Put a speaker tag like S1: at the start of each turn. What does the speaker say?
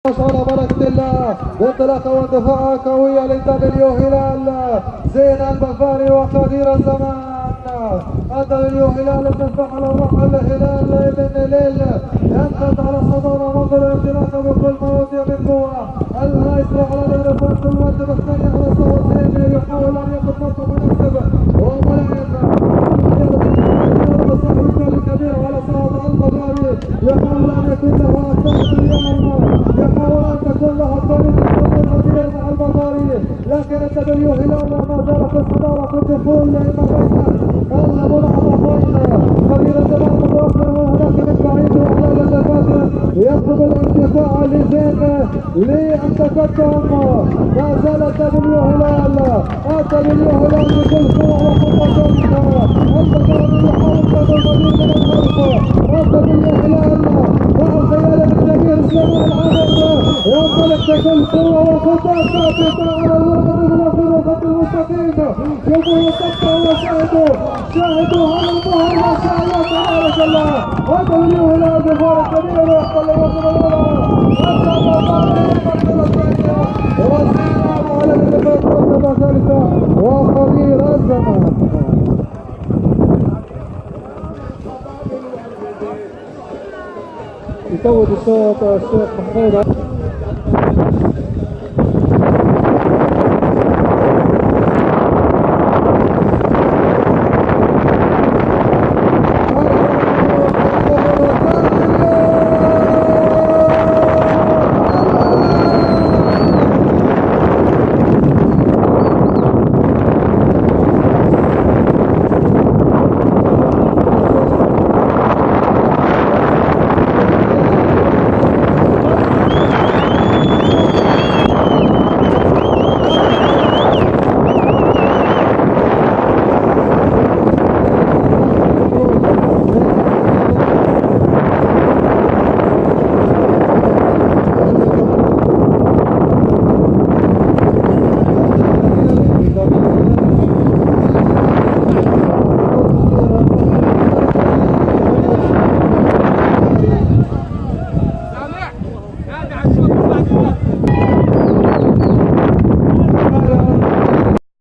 S1: على بركة الله وانطلاقة واندفاع قوية للدبليو هلال زين البفاري وقدير الزمان. الدبليو هلال تدفع على روح الهلال ابن ليل ينقض على صدارة منظر الانطلاقة بكل ما أوتي من قوة. المايسترو على الإضافات في المرتبة الثانية على صوتين يحاول أن ياخذ موقف مناسب وملعب الكبير على صوت البفاري يحاول أن يكون له أساس اليوم، يحاول أن تكون له الطريق الغدير مع البفاري، لكن الدبليو هلال ما زال في الصدارة في الدخول لما بين الملعبتين. خبير الزمان متوفر وهناك من بعيد وعلى الدفاتر يطلب الارتفاع لزين للتقدم. ما زال الدبليو هلال بكل قوة وقوة. البفاري يحاول قدر الغدير من الخلف. الدبليو هلال مع الخيال الكبير سليمان العامر ينطلق بكل قوة وقوة ثابتة على الوقت الخط المستقيم. يبغى يتقطع وشاهدوا على الظهر ما شاء الله تبارك الله. الدبليو هلال بفارق كبير ويحصل الوصول الأولى. المرتبة الثانية والسلام على الإضافات المرتبة الثالثة وخبير الزمان. يفوت الصوت الشيخ محمود.